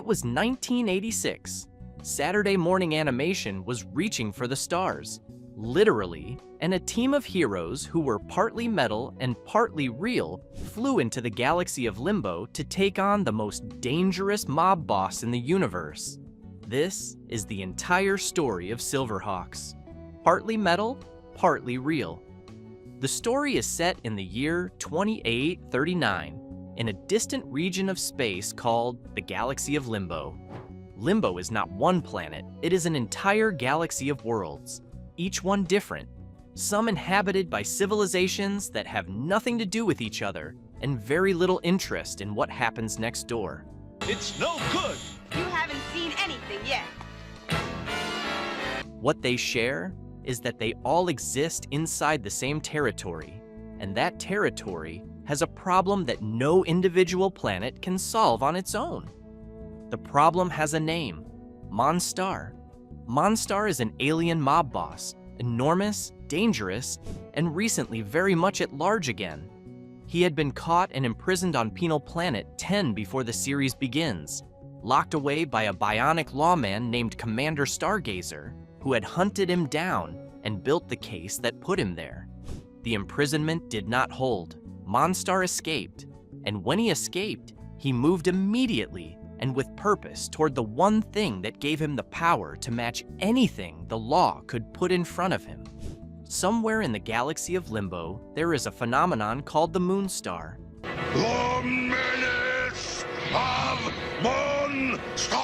It was 1986. Saturday morning animation was reaching for the stars, literally, and a team of heroes who were partly metal and partly real flew into the galaxy of Limbo to take on the most dangerous mob boss in the universe. This is the entire story of SilverHawks. Partly metal, partly real. The story is set in the year 2839 in a distant region of space called the Galaxy of Limbo. Limbo is not one planet, it is an entire galaxy of worlds, each one different, some inhabited by civilizations that have nothing to do with each other and very little interest in what happens next door. It's no good! You haven't seen anything yet. What they share is that they all exist inside the same territory, and that territory has a problem that no individual planet can solve on its own. The problem has a name, Monstar. Monstar is an alien mob boss, enormous, dangerous, and recently very much at large again. He had been caught and imprisoned on Penal Planet 10 before the series begins, locked away by a bionic lawman named Commander Stargazer, who had hunted him down and built the case that put him there. The imprisonment did not hold. Monstar escaped, and when he escaped, he moved immediately and with purpose toward the one thing that gave him the power to match anything the law could put in front of him. Somewhere in the galaxy of Limbo, there is a phenomenon called the Moonstar. The menace of Monstar!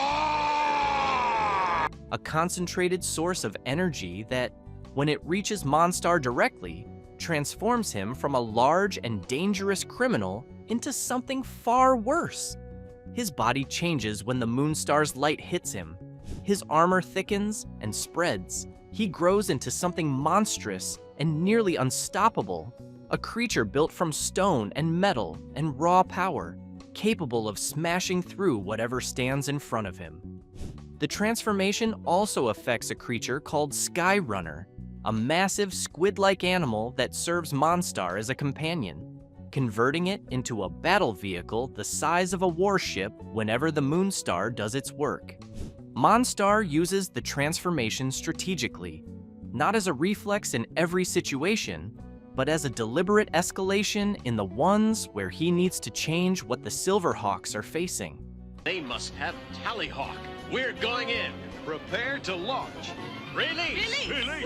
A concentrated source of energy that, when it reaches Monstar directly, transforms him from a large and dangerous criminal into something far worse. His body changes when the Moonstar's light hits him. His armor thickens and spreads. He grows into something monstrous and nearly unstoppable, a creature built from stone and metal and raw power, capable of smashing through whatever stands in front of him. The transformation also affects a creature called Skyrunner, a massive squid-like animal that serves Monstar as a companion, converting it into a battle vehicle the size of a warship whenever the Moonstar does its work. Monstar uses the transformation strategically, not as a reflex in every situation, but as a deliberate escalation in the ones where he needs to change what the SilverHawks are facing. They must have Tallyhawk. We're going in. Prepare to launch. Release! Release!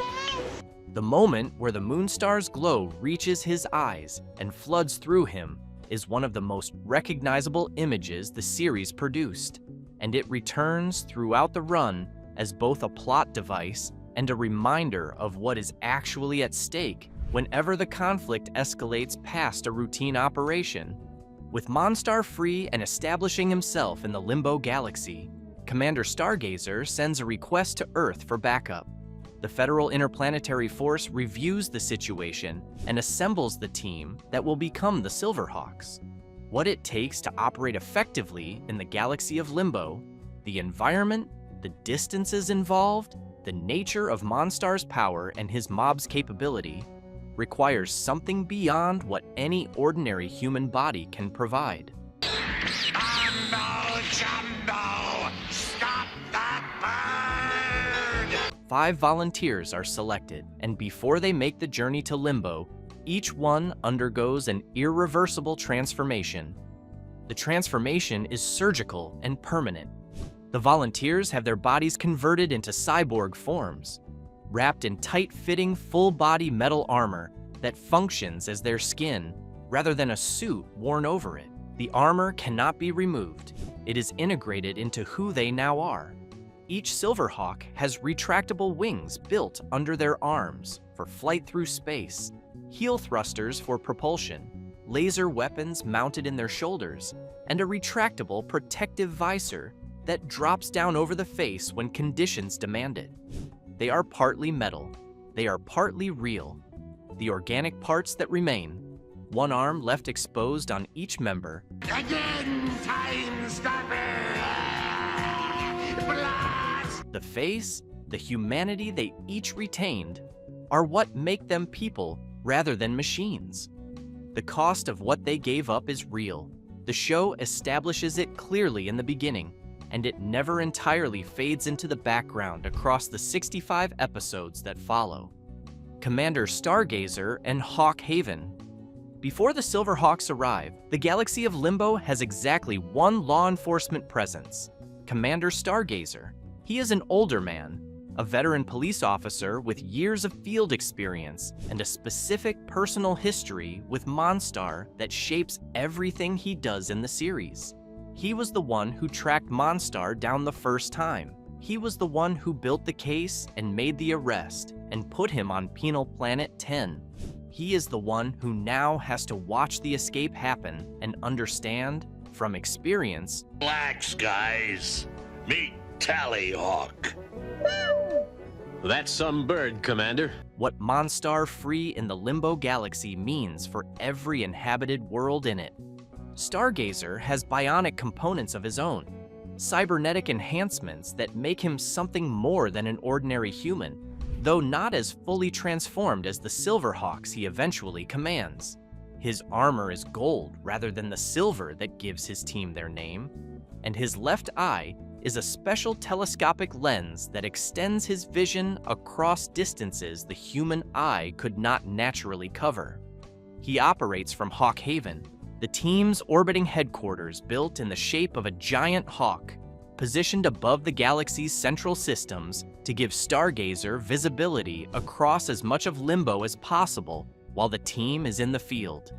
The moment where the Moonstar's glow reaches his eyes and floods through him is one of the most recognizable images the series produced, and it returns throughout the run as both a plot device and a reminder of what is actually at stake whenever the conflict escalates past a routine operation. With Monstar free and establishing himself in the Limbo Galaxy, Commander Stargazer sends a request to Earth for backup. The Federal Interplanetary Force reviews the situation and assembles the team that will become the SilverHawks. What it takes to operate effectively in the galaxy of Limbo, the environment, the distances involved, the nature of Monstar's power and his mob's capability, requires something beyond what any ordinary human body can provide. Mumbo Jumbo! Stop that bird! 5 volunteers are selected, and before they make the journey to Limbo, each one undergoes an irreversible transformation. The transformation is surgical and permanent. The volunteers have their bodies converted into cyborg forms, wrapped in tight-fitting, full-body metal armor that functions as their skin rather than a suit worn over it. The armor cannot be removed. It is integrated into who they now are. Each SilverHawk has retractable wings built under their arms for flight through space, heel thrusters for propulsion, laser weapons mounted in their shoulders, and a retractable protective visor that drops down over the face when conditions demand it. They are partly metal. They are partly real. The organic parts that remain, one arm left exposed on each member. Again, time stopper! Blast! The face, the humanity they each retained, are what make them people rather than machines. The cost of what they gave up is real. The show establishes it clearly in the beginning, and it never entirely fades into the background across the 65 episodes that follow. Commander Stargazer and Hawk Haven. Before the SilverHawks arrive, the galaxy of Limbo has exactly one law enforcement presence: Commander Stargazer. He is an older man, a veteran police officer with years of field experience and a specific personal history with Monstar that shapes everything he does in the series. He was the one who tracked Monstar down the first time. He was the one who built the case and made the arrest and put him on Penal Planet 10. He is the one who now has to watch the escape happen and understand, from experience, Black skies. Meet Tallyhawk. That's some bird, Commander. what Monstar free in the Limbo Galaxy means for every inhabited world in it. Stargazer has bionic components of his own, cybernetic enhancements that make him something more than an ordinary human, though not as fully transformed as the SilverHawks he eventually commands. His armor is gold rather than the silver that gives his team their name, and his left eye is a special telescopic lens that extends his vision across distances the human eye could not naturally cover. He operates from Hawk Haven, the team's orbiting headquarters built in the shape of a giant hawk, positioned above the galaxy's central systems to give Stargazer visibility across as much of Limbo as possible while the team is in the field.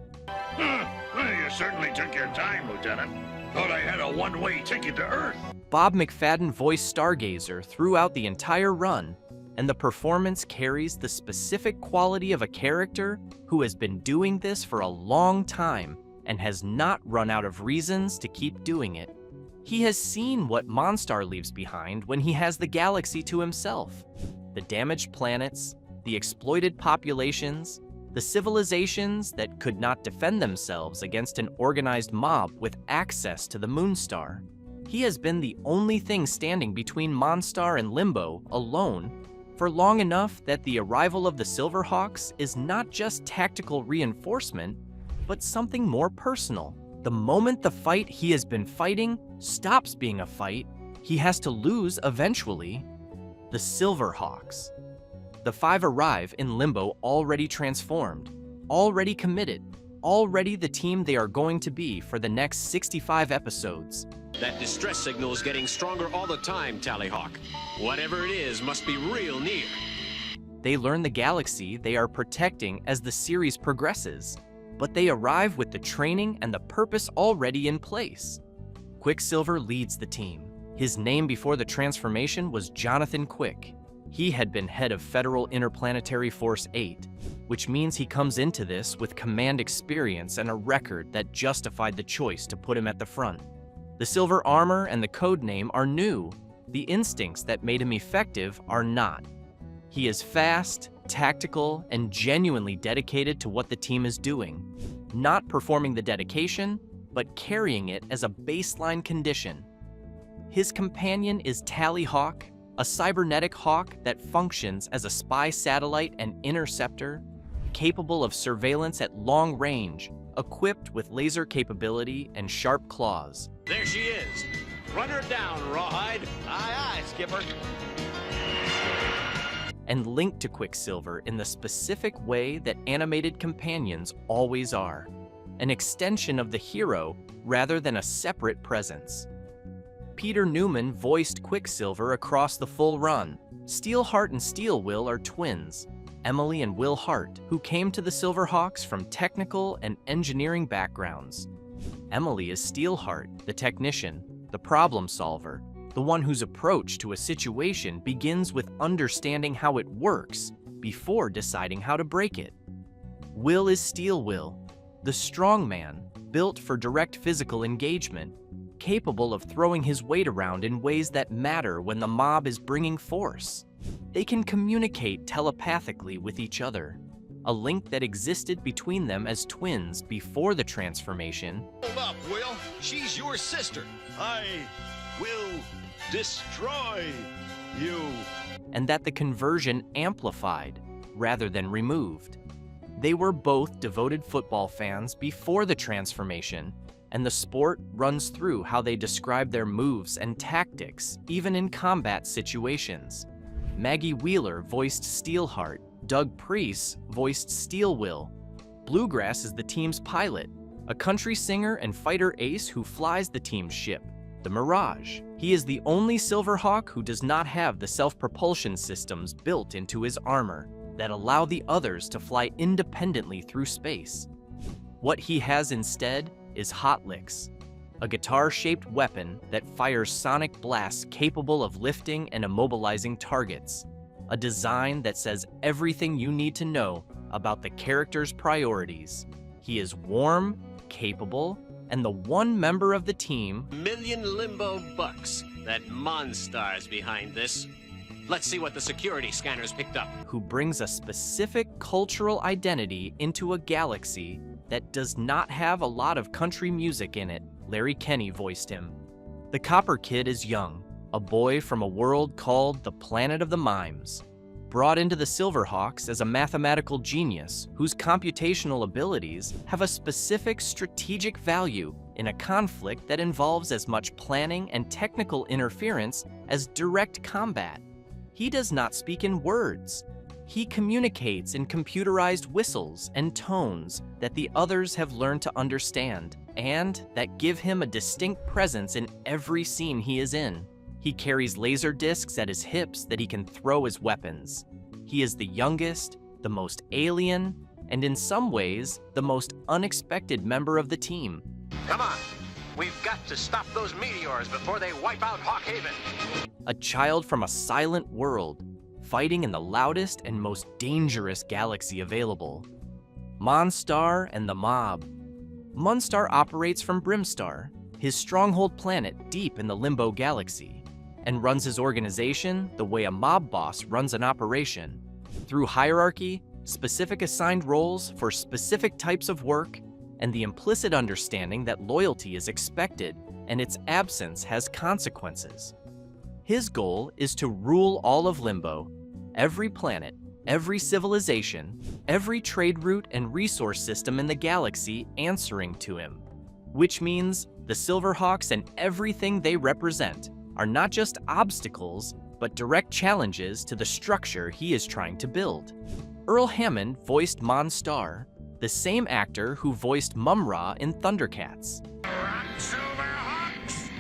Well, you certainly took your time, Lieutenant. Thought I had a one-way ticket to Earth. Bob McFadden voiced Stargazer throughout the entire run, and the performance carries the specific quality of a character who has been doing this for a long time and has not run out of reasons to keep doing it. He has seen what Monstar leaves behind when he has the galaxy to himself: the damaged planets, the exploited populations, the civilizations that could not defend themselves against an organized mob with access to the Moonstar. He has been the only thing standing between Monstar and Limbo alone for long enough that the arrival of the SilverHawks is not just tactical reinforcement, but something more personal. The moment the fight he has been fighting stops being a fight, he has to lose eventually. The SilverHawks. The five arrive in Limbo already transformed, already committed, already the team they are going to be for the next 65 episodes. That distress signal is getting stronger all the time, Tallyhawk. Whatever it is must be real near. They learn the galaxy they are protecting as the series progresses, but they arrive with the training and the purpose already in place. Quicksilver leads the team. His name before the transformation was Jonathan Quick. He had been head of Federal Interplanetary Force 8, which means he comes into this with command experience and a record that justified the choice to put him at the front. The silver armor and the code name are new. The instincts that made him effective are not. He is fast, tactical, and genuinely dedicated to what the team is doing, not performing the dedication, but carrying it as a baseline condition. His companion is Tallyhawk, a cybernetic hawk that functions as a spy satellite and interceptor, capable of surveillance at long range, equipped with laser capability and sharp claws. There she is. Run her down, Rawhide. Aye, aye, Skipper. And linked to Quicksilver in the specific way that animated companions always are, an extension of the hero rather than a separate presence. Peter Newman voiced Quicksilver across the full run. Steelheart and Steelwill are twins, Emily and Will Hart, who came to the SilverHawks from technical and engineering backgrounds. Emily is Steelheart, the technician, the problem solver, the one whose approach to a situation begins with understanding how it works before deciding how to break it. Will is Steelwill, the strong man, built for direct physical engagement, capable of throwing his weight around in ways that matter when the mob is bringing force. They can communicate telepathically with each other, a link that existed between them as twins before the transformation. Hold up, Will. She's your sister. I will destroy you. And that the conversion amplified rather than removed. They were both devoted football fans before the transformation, and the sport runs through how they describe their moves and tactics, even in combat situations. Maggie Wheeler voiced Steelheart, Doug Preece voiced Steelwill. Bluegrass is the team's pilot, a country singer and fighter ace who flies the team's ship, the Mirage. He is the only SilverHawk who does not have the self-propulsion systems built into his armor that allow the others to fly independently through space. What he has instead is Hot Licks, a guitar-shaped weapon that fires sonic blasts capable of lifting and immobilizing targets, a design that says everything you need to know about the character's priorities. He is warm, capable, and the one member of the team Million limbo bucks. That Monstar's behind this. Let's see what the security scanners picked up. who brings a specific cultural identity into a galaxy that does not have a lot of country music in it. Larry Kenney voiced him. The Copper Kid is young, a boy from a world called the Planet of the Mimes, brought into the SilverHawks as a mathematical genius whose computational abilities have a specific strategic value in a conflict that involves as much planning and technical interference as direct combat. He does not speak in words. He communicates in computerized whistles and tones that the others have learned to understand and that give him a distinct presence in every scene he is in. He carries laser discs at his hips that he can throw as weapons. He is the youngest, the most alien, and in some ways, the most unexpected member of the team. Come on. We've got to stop those meteors before they wipe out Hawk Haven. A child from a silent world, fighting in the loudest and most dangerous galaxy available. Monstar and the Mob. Monstar operates from Brimstar, his stronghold planet deep in the Limbo Galaxy, and runs his organization the way a mob boss runs an operation, through hierarchy, specific assigned roles for specific types of work, and the implicit understanding that loyalty is expected and its absence has consequences. His goal is to rule all of Limbo, every planet, every civilization, every trade route and resource system in the galaxy answering to him, which means the SilverHawks and everything they represent are not just obstacles, but direct challenges to the structure he is trying to build. Earl Hammond voiced Monstar, the same actor who voiced Mum-Ra in Thundercats. Run, SilverHawks!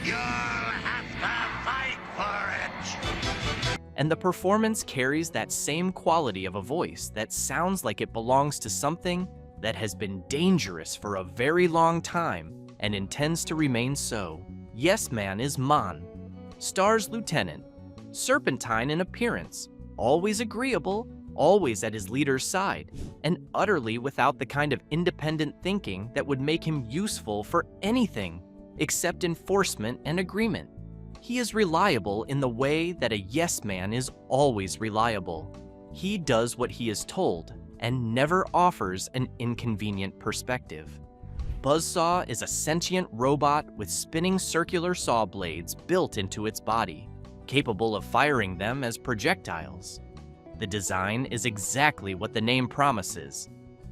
You'll have to fight for it! And the performance carries that same quality of a voice that sounds like it belongs to something that has been dangerous for a very long time and intends to remain so. Yes Man is Mon, Star's lieutenant, serpentine in appearance, always agreeable, always at his leader's side, and utterly without the kind of independent thinking that would make him useful for anything except enforcement and agreement. He is reliable in the way that a yes man is always reliable. He does what he is told and never offers an inconvenient perspective. Buzzsaw is a sentient robot with spinning circular saw blades built into its body, capable of firing them as projectiles. The design is exactly what the name promises,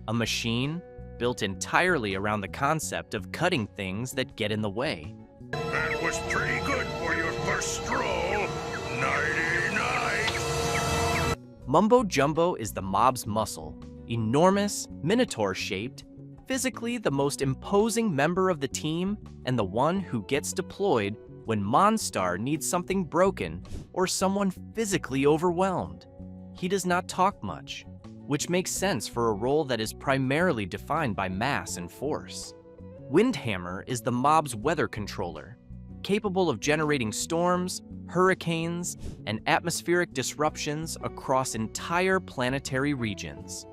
a machine built entirely around the concept of cutting things that get in the way. That was pretty good for your first stroll. Nighty-night! Mumbo Jumbo is the mob's muscle, enormous, minotaur-shaped, physically the most imposing member of the team and the one who gets deployed when Monstar needs something broken or someone physically overwhelmed. He does not talk much, which makes sense for a role that is primarily defined by mass and force. Windhammer is the mob's weather controller, capable of generating storms, hurricanes, and atmospheric disruptions across entire planetary regions.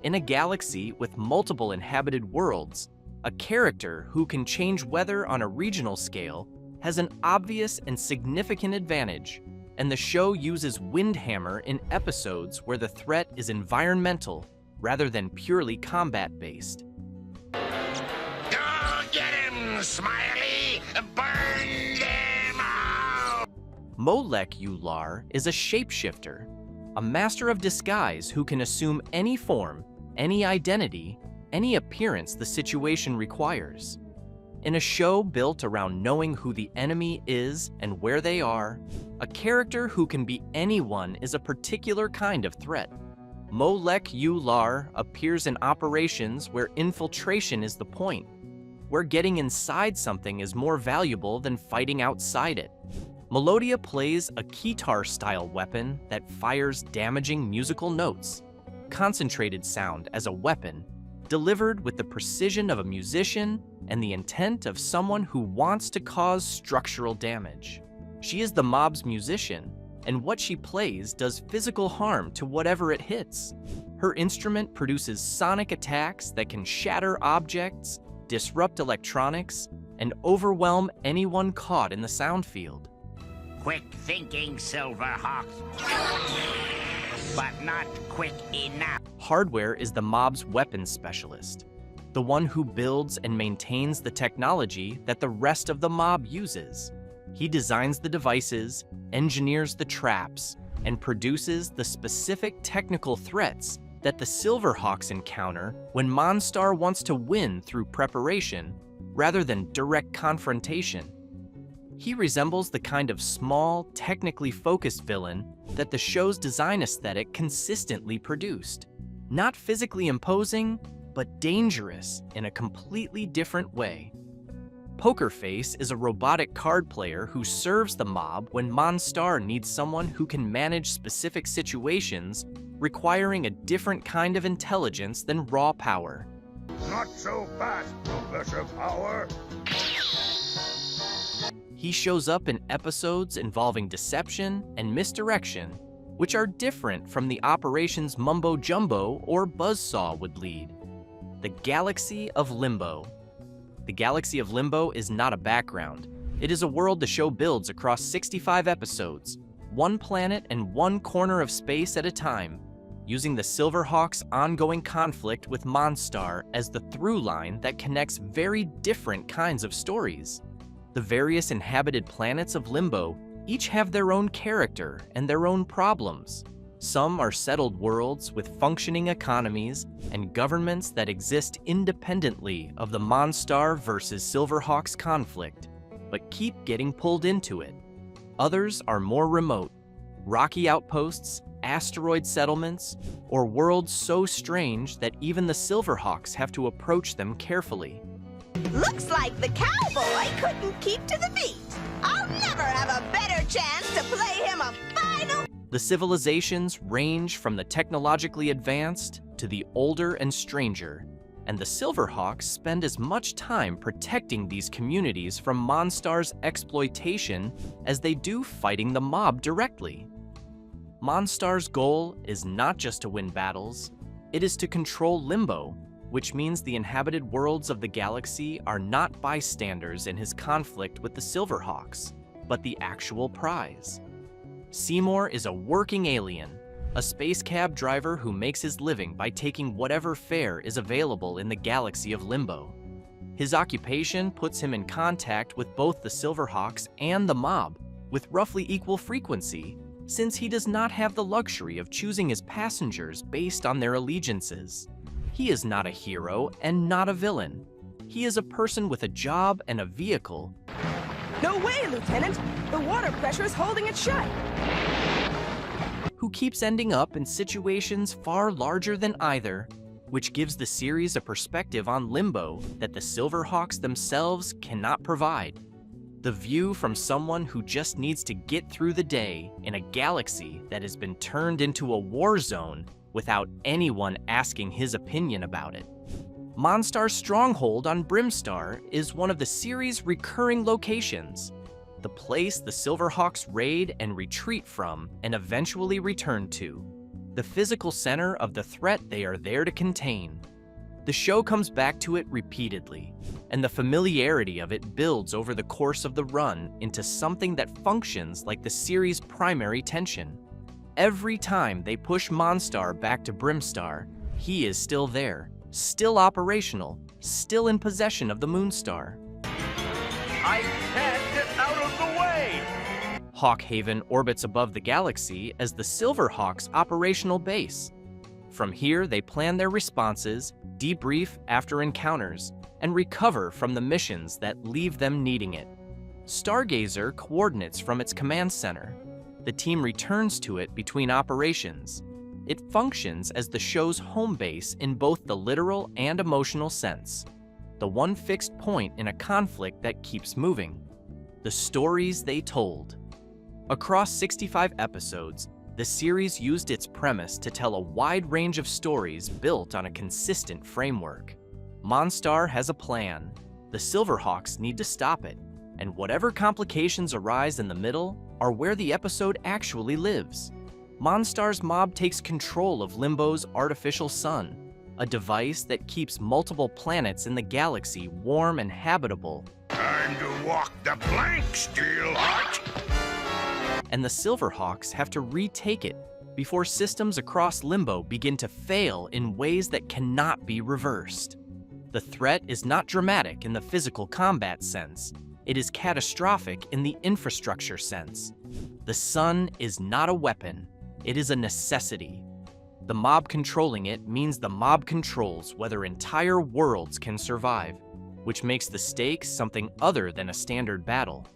In a galaxy with multiple inhabited worlds, a character who can change weather on a regional scale has an obvious and significant advantage, and the show uses Windhammer in episodes where the threat is environmental rather than purely combat-based. Go get him, Smiley! Burn them out! Molek Ular is a shapeshifter, a master of disguise who can assume any form, any identity, any appearance the situation requires. In a show built around knowing who the enemy is and where they are, a character who can be anyone is a particular kind of threat. Molek Ular appears in operations where infiltration is the point, where getting inside something is more valuable than fighting outside it. Melodia plays a keytar-style weapon that fires damaging musical notes, concentrated sound as a weapon, delivered with the precision of a musician and the intent of someone who wants to cause structural damage. She is the mob's musician, and what she plays does physical harm to whatever it hits. Her instrument produces sonic attacks that can shatter objects, disrupt electronics, and overwhelm anyone caught in the sound field. Quick thinking, SilverHawks. But not quick enough. Hardware is the mob's weapons specialist, the one who builds and maintains the technology that the rest of the mob uses. He designs the devices, engineers the traps, and produces the specific technical threats that the SilverHawks encounter when Monstar wants to win through preparation rather than direct confrontation. He resembles the kind of small, technically focused villain that the show's design aesthetic consistently produced. Not physically imposing, but dangerous in a completely different way. Poker Face is a robotic card player who serves the mob when Monstar needs someone who can manage specific situations requiring a different kind of intelligence than raw power. Not so fast, Professor Power. He shows up in episodes involving deception and misdirection, which are different from the operations Mumbo Jumbo or Buzzsaw would lead. The Galaxy of Limbo. The Galaxy of Limbo is not a background. It is a world the show builds across 65 episodes, one planet and one corner of space at a time, using the SilverHawks' ongoing conflict with Monstar as the through line that connects very different kinds of stories. The various inhabited planets of Limbo each have their own character and their own problems. Some are settled worlds with functioning economies and governments that exist independently of the Monstar versus SilverHawks conflict, but keep getting pulled into it. Others are more remote, rocky outposts, asteroid settlements, or worlds so strange that even the SilverHawks have to approach them carefully. Looks like the cowboy couldn't keep to the beat. I'll never have a better chance to play him a final... The civilizations range from the technologically advanced to the older and stranger, and the SilverHawks spend as much time protecting these communities from Monstar's exploitation as they do fighting the mob directly. Monstar's goal is not just to win battles, it is to control Limbo, which means the inhabited worlds of the galaxy are not bystanders in his conflict with the SilverHawks, but the actual prize. Seymour is a working alien, a space cab driver who makes his living by taking whatever fare is available in the galaxy of Limbo. His occupation puts him in contact with both the SilverHawks and the mob with roughly equal frequency, since he does not have the luxury of choosing his passengers based on their allegiances. He is not a hero and not a villain. He is a person with a job and a vehicle. No way, Lieutenant! The water pressure is holding it shut! Who keeps ending up in situations far larger than either, which gives the series a perspective on Limbo that the SilverHawks themselves cannot provide. The view from someone who just needs to get through the day in a galaxy that has been turned into a war zone without anyone asking his opinion about it. Monstar's stronghold on Brimstar is one of the series' recurring locations, the place the SilverHawks raid and retreat from and eventually return to, the physical center of the threat they are there to contain. The show comes back to it repeatedly, and the familiarity of it builds over the course of the run into something that functions like the series' primary tension. Every time they push Monstar back to Brimstar, he is still there, still operational, still in possession of the Moonstar. I can't get out of the way! Hawkhaven orbits above the galaxy as the SilverHawks' operational base. From here, they plan their responses, debrief after encounters, and recover from the missions that leave them needing it. Stargazer coordinates from its command center. The team returns to it between operations. It functions as the show's home base in both the literal and emotional sense. The one fixed point in a conflict that keeps moving. The stories they told. Across 65 episodes, the series used its premise to tell a wide range of stories built on a consistent framework. Monstar has a plan. The SilverHawks need to stop it, and whatever complications arise in the middle are where the episode actually lives. Monstar's mob takes control of Limbo's artificial sun, a device that keeps multiple planets in the galaxy warm and habitable. Time to walk the plank, Steelheart! And the SilverHawks have to retake it before systems across Limbo begin to fail in ways that cannot be reversed. The threat is not dramatic in the physical combat sense. It is catastrophic in the infrastructure sense. The sun is not a weapon. It is a necessity. The mob controlling it means the mob controls whether entire worlds can survive, which makes the stakes something other than a standard battle.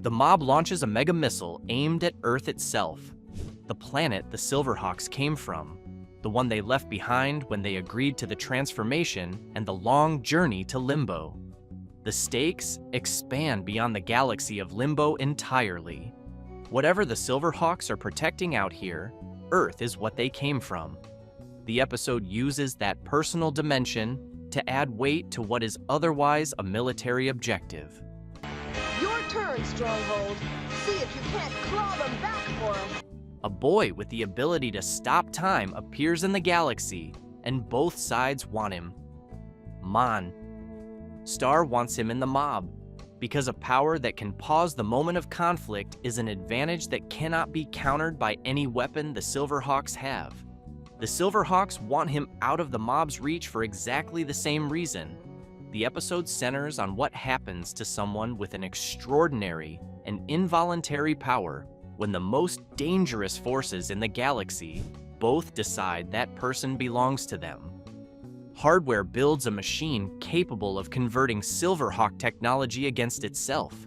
The mob launches a mega missile aimed at Earth itself, the planet the SilverHawks came from, the one they left behind when they agreed to the transformation and the long journey to Limbo. The stakes expand beyond the galaxy of Limbo entirely. Whatever the SilverHawks are protecting out here, Earth is what they came from. The episode uses that personal dimension to add weight to what is otherwise a military objective. Your turn, Stronghold. See if you can't claw them back for him. A boy with the ability to stop time appears in the galaxy, and both sides want him. Mon. Star wants him in the mob, because a power that can pause the moment of conflict is an advantage that cannot be countered by any weapon the SilverHawks have. The SilverHawks want him out of the mob's reach for exactly the same reason. The episode centers on what happens to someone with an extraordinary and involuntary power when the most dangerous forces in the galaxy both decide that person belongs to them. Hardware builds a machine capable of converting SilverHawk technology against itself,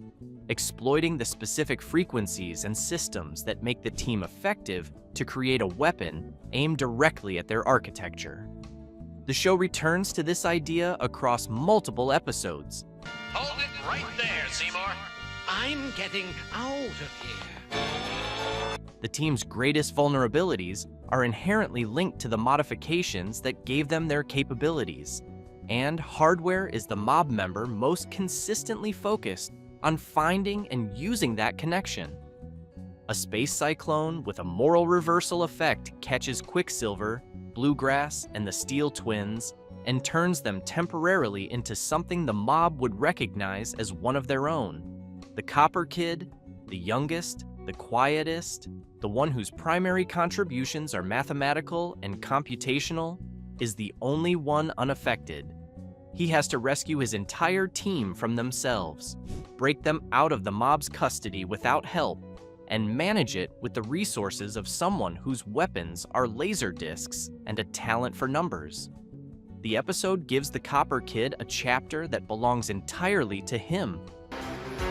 exploiting the specific frequencies and systems that make the team effective to create a weapon aimed directly at their architecture. The show returns to this idea across multiple episodes. Hold it right there, Seymour. I'm getting out of here. The team's greatest vulnerabilities are inherently linked to the modifications that gave them their capabilities, and Hardware is the mob member most consistently focused on finding and using that connection. A space cyclone with a moral reversal effect catches Quicksilver, Bluegrass, and the Steel Twins and turns them temporarily into something the mob would recognize as one of their own. The Copper Kid, the youngest, the quietest, the one whose primary contributions are mathematical and computational, is the only one unaffected. He has to rescue his entire team from themselves, break them out of the mob's custody without help, and manage it with the resources of someone whose weapons are laser discs and a talent for numbers. The episode gives the Copper Kid a chapter that belongs entirely to him.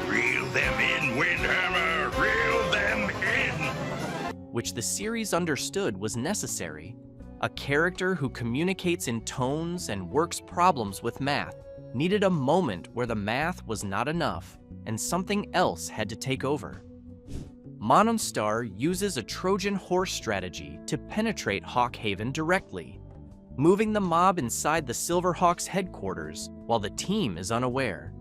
Reel them in, Windhammer! Reel them in! Which the series understood was necessary. A character who communicates in tones and works problems with math needed a moment where the math was not enough and something else had to take over. Mononstar uses a Trojan horse strategy to penetrate Hawkhaven directly, moving the mob inside the SilverHawks headquarters while the team is unaware.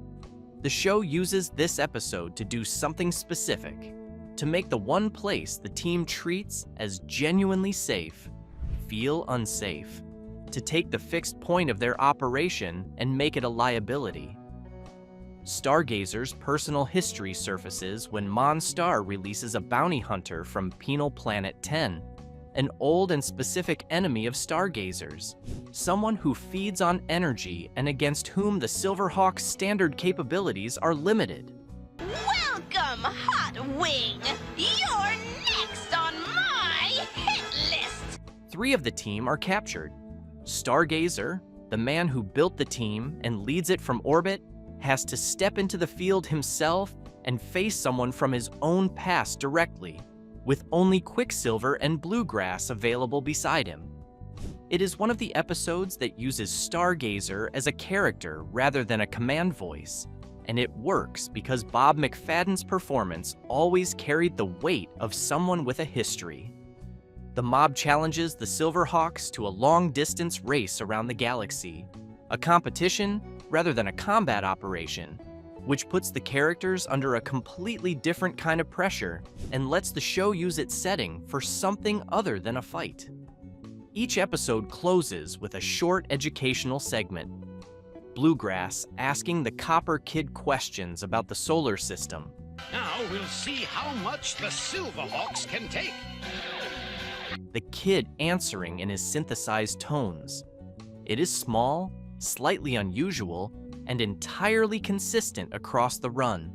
The show uses this episode to do something specific, to make the one place the team treats as genuinely safe feel unsafe, to take the fixed point of their operation and make it a liability. Stargazer's personal history surfaces when Monstar releases a bounty hunter from Penal Planet 10, an old and specific enemy of Stargazer's, someone who feeds on energy and against whom the SilverHawks' standard capabilities are limited. Welcome, Hot Wing! You're next on my hit list! 3 of the team are captured. Stargazer, the man who built the team and leads it from orbit, has to step into the field himself and face someone from his own past directly, with only Quicksilver and Bluegrass available beside him. It is one of the episodes that uses Stargazer as a character rather than a command voice, and it works because Bob McFadden's performance always carried the weight of someone with a history. The mob challenges the SilverHawks to a long-distance race around the galaxy, a competition rather than a combat operation, which puts the characters under a completely different kind of pressure and lets the show use its setting for something other than a fight. Each episode closes with a short educational segment. Bluegrass asking the Copper Kid questions about the solar system. Now we'll see how much the SilverHawks can take. The kid answering in his synthesized tones. It is small, slightly unusual, and entirely consistent across the run.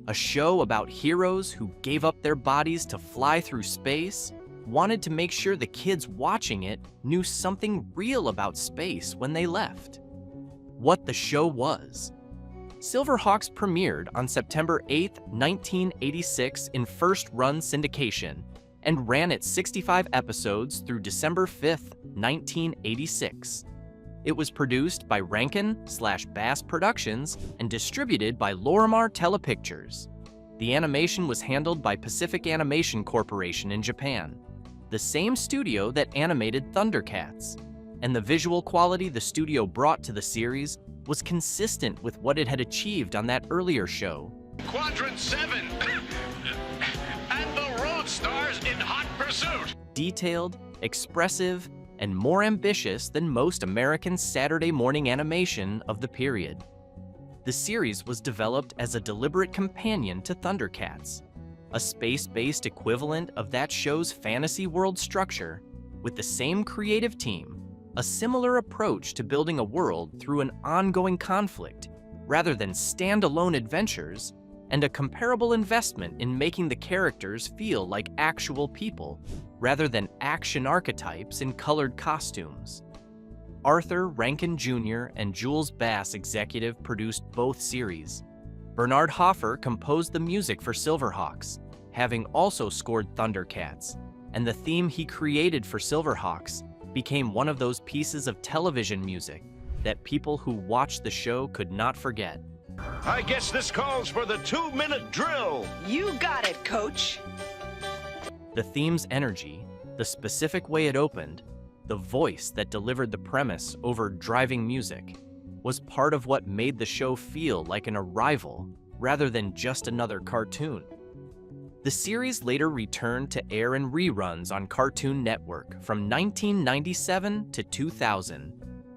A show about heroes who gave up their bodies to fly through space, wanted to make sure the kids watching it knew something real about space when they left. What the show was. SilverHawks premiered on September 8, 1986 in first-run syndication and ran its 65 episodes through December 5, 1986. It was produced by Rankin/Bass Productions and distributed by Lorimar Telepictures. The animation was handled by Pacific Animation Corporation in Japan, the same studio that animated Thundercats, and the visual quality the studio brought to the series was consistent with what it had achieved on that earlier show. Quadrant 7! And the Road Stars in hot pursuit! Detailed, expressive, and more ambitious than most American Saturday morning animation of the period. The series was developed as a deliberate companion to Thundercats, a space-based equivalent of that show's fantasy world structure, with the same creative team, a similar approach to building a world through an ongoing conflict, rather than standalone adventures, and a comparable investment in making the characters feel like actual people, rather than action archetypes in colored costumes. Arthur Rankin Jr. and Jules Bass executive produced both series. Bernard Hoffer composed the music for SilverHawks, having also scored Thundercats, and the theme he created for SilverHawks became one of those pieces of television music that people who watched the show could not forget. I guess this calls for the 2-minute drill! You got it, Coach. The theme's energy, the specific way it opened, the voice that delivered the premise over driving music, was part of what made the show feel like an arrival rather than just another cartoon. The series later returned to air in reruns on Cartoon Network from 1997 to 2000,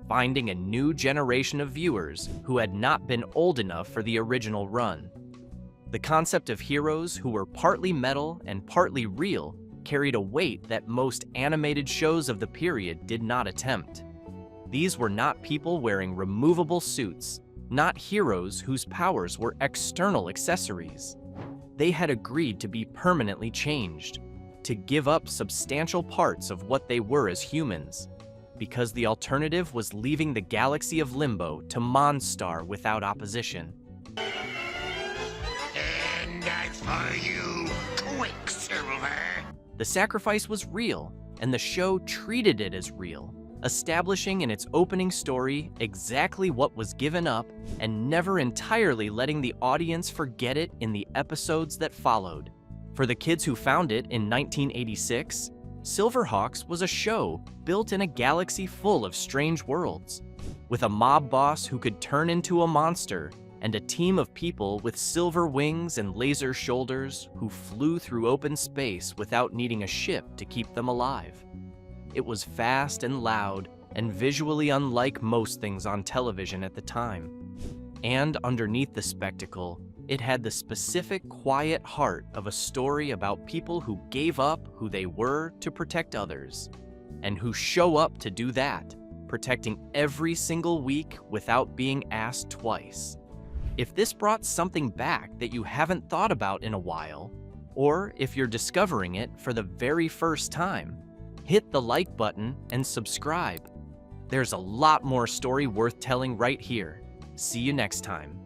finding a new generation of viewers who had not been old enough for the original run. The concept of heroes who were partly metal and partly real carried a weight that most animated shows of the period did not attempt. These were not people wearing removable suits, not heroes whose powers were external accessories. They had agreed to be permanently changed, to give up substantial parts of what they were as humans, because the alternative was leaving the galaxy of Limbo to Monstar without opposition. And that's for you, Quicksilver. The sacrifice was real, and the show treated it as real, establishing in its opening story exactly what was given up and never entirely letting the audience forget it in the episodes that followed. For the kids who found it in 1986, SilverHawks was a show built in a galaxy full of strange worlds, with a mob boss who could turn into a monster and a team of people with silver wings and laser shoulders who flew through open space without needing a ship to keep them alive. It was fast and loud and visually unlike most things on television at the time. And underneath the spectacle, it had the specific quiet heart of a story about people who gave up who they were to protect others, and who show up to do that, protecting every single week without being asked twice. If this brought something back that you haven't thought about in a while, or if you're discovering it for the very first time, hit the like button and subscribe. There's a lot more story worth telling right here. See you next time.